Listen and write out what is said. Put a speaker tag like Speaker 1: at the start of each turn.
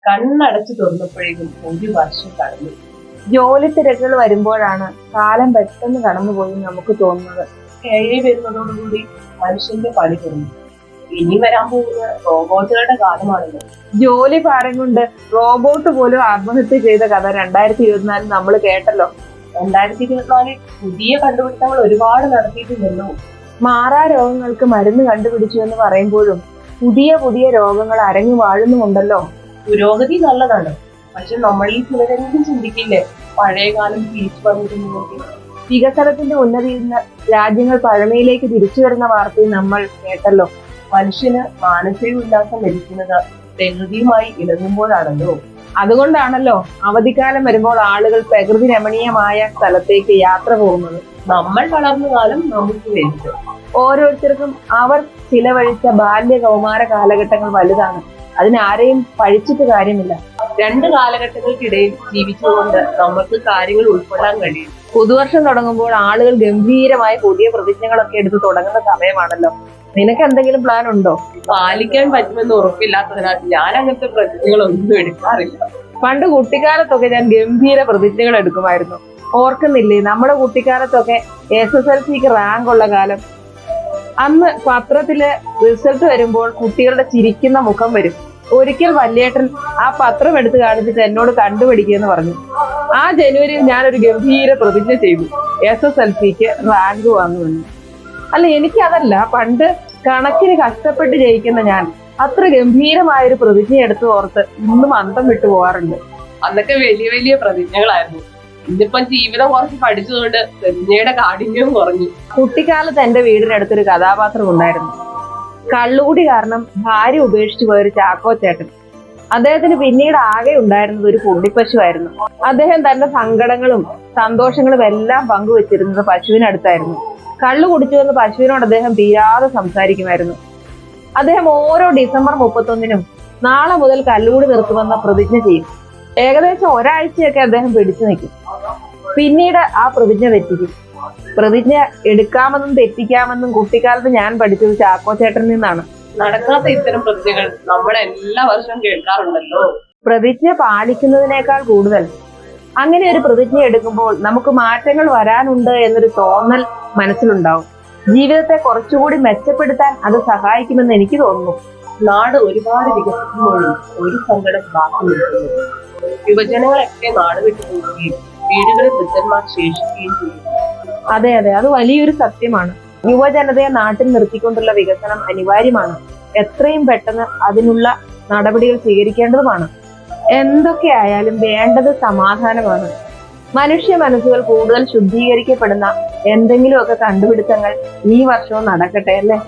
Speaker 1: കണ്ണടച്ചു തുറന്നപ്പോഴേക്കും ഒരു വർഷം കടന്നു.
Speaker 2: ജോലി തിരക്കുകൾ വരുമ്പോഴാണ് കാലം പെട്ടെന്ന് കടന്നുപോയി നമുക്ക് തോന്നുന്നത്.
Speaker 1: AI വരുന്നതോടുകൂടി മനുഷ്യന്റെ പണി കുറഞ്ഞു. ഇനി വരാൻ പോകുന്ന റോബോട്ടുകളുടെ കാലമാണല്ലോ.
Speaker 2: ജോലി ഭാരം കൊണ്ട് റോബോട്ട് പോലും ആത്മഹത്യ ചെയ്ത കഥ 2024 നമ്മൾ കേട്ടല്ലോ.
Speaker 1: 2024 പുതിയ കണ്ടുപിടുത്തങ്ങൾ ഒരുപാട് നടത്തിയിട്ടുണ്ടല്ലോ.
Speaker 2: മാറാ രോഗങ്ങൾക്ക് മരുന്ന് കണ്ടുപിടിച്ചു എന്ന് പറയുമ്പോഴും പുതിയ പുതിയ രോഗങ്ങൾ അരങ്ങു വാഴുന്നുമുണ്ടല്ലോ.
Speaker 1: പുരോഗതി നല്ലതാണ്, പക്ഷെ നമ്മളിൽ ചിലരെങ്കിലും ചിന്തിക്കില്ലേ പഴയ കാലം തിരിച്ചു വന്നിട്ടുണ്ടെങ്കിൽ.
Speaker 2: വികസനത്തിന്റെ ഉന്നതിയിൽ നിന്ന് രാജ്യങ്ങൾ പഴമയിലേക്ക് തിരിച്ചു വരുന്ന വാർത്തയും നമ്മൾ കേട്ടല്ലോ.
Speaker 1: മനുഷ്യന് മാനസിക ഉല്ലാസം ലഭിക്കുന്നത് പ്രകൃതിയുമായി ഇണങ്ങുമ്പോഴാണല്ലോ.
Speaker 2: അതുകൊണ്ടാണല്ലോ അവധിക്കാലം വരുമ്പോൾ ആളുകൾ പ്രകൃതി രമണീയമായ സ്ഥലത്തേക്ക് യാത്ര പോകുന്നത്.
Speaker 1: നമ്മൾ വളർന്ന കാലം നമുക്ക് വലുത്.
Speaker 2: ഓരോരുത്തർക്കും അവർ ചിലവഴിച്ച ബാല്യ കൗമാര കാലഘട്ടങ്ങൾ വലുതാണ്. അതിനാരെയും പഴിച്ചിട്ട് കാര്യമില്ല.
Speaker 1: രണ്ട് കാലഘട്ടങ്ങൾക്കിടയിൽ ജീവിച്ചുകൊണ്ട് നമുക്ക് കാര്യങ്ങൾ ഉൾക്കൊള്ളാൻ കഴിയും.
Speaker 2: പുതുവർഷം തുടങ്ങുമ്പോൾ ആളുകൾ ഗംഭീരമായ പുതിയ പ്രതിജ്ഞകളൊക്കെ എടുത്ത് തുടങ്ങുന്ന സമയമാണല്ലോ. നിനക്ക് എന്തെങ്കിലും പ്ലാൻ ഉണ്ടോ?
Speaker 1: പാലിക്കാൻ പറ്റുമെന്ന് ഉറപ്പില്ലാത്തതിനാൽ ഞാൻ അങ്ങനത്തെ പ്രതിജ്ഞകളൊന്നും എടുക്കാറില്ല.
Speaker 2: പണ്ട് കുട്ടിക്കാലത്തൊക്കെ ഞാൻ ഗംഭീര പ്രതിജ്ഞകൾ എടുക്കുമായിരുന്നു. ഓർക്കുന്നില്ലേ നമ്മുടെ കുട്ടിക്കാലത്തൊക്കെ SSLCക്ക് റാങ്ക് ഉള്ള കാലം? അന്ന് പത്രത്തില് റിസൾട്ട് വരുമ്പോൾ കുട്ടികളുടെ ചിരിക്കുന്ന മുഖം വരും. ഒരിക്കൽ വല്യേട്ടൻ ആ പത്രം എടുത്ത് കാണിച്ചിട്ട് എന്നോട് കണ്ടുപിടിക്കുമെന്ന് പറഞ്ഞു. ആ ജനുവരിയിൽ ഞാനൊരു ഗംഭീര പ്രതിജ്ഞ ചെയ്തു, SSLCക്ക് റാങ്ക് വാങ്ങുമെന്ന്. അല്ല, എനിക്കതല്ല, പണ്ട് കണക്കിന് കഷ്ടപ്പെട്ട് ജയിക്കുന്ന ഞാൻ അത്ര ഗംഭീരമായൊരു പ്രതിജ്ഞ എടുത്തു ഓർത്ത് ഇന്നും അന്തം വിട്ടു പോകാറുണ്ട്.
Speaker 1: അന്നൊക്കെ വലിയ വലിയ പ്രതിജ്ഞകളായിരുന്നു. ഇന്നിപ്പം ജീവിതം കുറച്ച് പഠിച്ചതുകൊണ്ട് പ്രതിജ്ഞയുടെ കാഠിന്യവും കുറഞ്ഞു.
Speaker 2: കുട്ടിക്കാലത്ത് എന്റെ വീടിനടുത്തൊരു കഥാപാത്രം ഉണ്ടായിരുന്നു. കള്ളുകൂടി കാരണം ഭാര്യ ഉപേക്ഷിച്ചു പോയൊരു ചാക്കോ ചേട്ടൻ. അദ്ദേഹത്തിന് പിന്നീട് ആകെ ഉണ്ടായിരുന്നത് ഒരു പുള്ളിപ്പശുവായിരുന്നു. അദ്ദേഹം തന്റെ സങ്കടങ്ങളും സന്തോഷങ്ങളും എല്ലാം പങ്കുവച്ചിരുന്നത് പശുവിനടുത്തായിരുന്നു. കള്ളു കുടിച്ചുവെന്ന് പശുവിനോട് അദ്ദേഹം തീരാതെ സംസാരിക്കുമായിരുന്നു. അദ്ദേഹം ഓരോ ഡിസംബർ 31-നും നാളെ മുതൽ കള്ളുകൂടി നിർത്തുമെന്ന പ്രതിജ്ഞ ചെയ്യും. ഏകദേശം ഒരാഴ്ചയൊക്കെ അദ്ദേഹം പിടിച്ചു നിൽക്കും. പിന്നീട് ആ പ്രതിജ്ഞ തെറ്റിക്കും. പ്രതിജ്ഞ എടുക്കാമെന്നും തെറ്റിക്കാമെന്നും കുട്ടിക്കാലത്ത് ഞാൻ പഠിച്ചത് ചാക്കോ ചേട്ടനിൽ നിന്നാണ്.
Speaker 1: നടക്കാത്ത ഇത്തരം പ്രതിജ്ഞകൾ നമ്മൾ എല്ലാ വർഷവും കേൾക്കാറുണ്ടല്ലോ.
Speaker 2: പ്രതിജ്ഞ പാലിക്കുന്നതിനേക്കാൾ കൂടുതൽ അങ്ങനെ ഒരു പ്രതിജ്ഞ എടുക്കുമ്പോൾ നമുക്ക് മാറ്റങ്ങൾ വരാനുണ്ട് എന്നൊരു തോന്നൽ മനസ്സിലുണ്ടാവും. ജീവിതത്തെ കുറച്ചുകൂടി മെച്ചപ്പെടുത്താൻ അത് സഹായിക്കുമെന്ന് എനിക്ക് തോന്നുന്നു.
Speaker 1: നാട് ഒരുപാട് വികസിക്കുമ്പോഴും ഒരു സങ്കടം ബാക്കി നിൽക്കുന്നു. യുവജനങ്ങളൊക്കെ നാട് വിട്ടു പോവുകയും വീടുകളിൽ വൃദ്ധന്മാർ ശേഷിക്കുകയും ചെയ്യുന്നു.
Speaker 2: അതെ, അത് വലിയൊരു സത്യമാണ്. യുവജനതയെ നാട്ടിൽ നിർത്തിക്കൊണ്ടുള്ള വികസനം അനിവാര്യമാണ്. എത്രയും പെട്ടെന്ന് അതിനുള്ള നടപടികൾ സ്വീകരിക്കേണ്ടതുമാണ്. എന്തൊക്കെയായാലും വേണ്ടത് സമാധാനമാണ്. മനുഷ്യ മനസ്സുകൾ കൂടുതൽ ശുദ്ധീകരിക്കപ്പെടുന്ന എന്തെങ്കിലുമൊക്കെ കണ്ടുപിടുത്തങ്ങൾ ഈ വർഷവും നടക്കട്ടെ, അല്ലേ?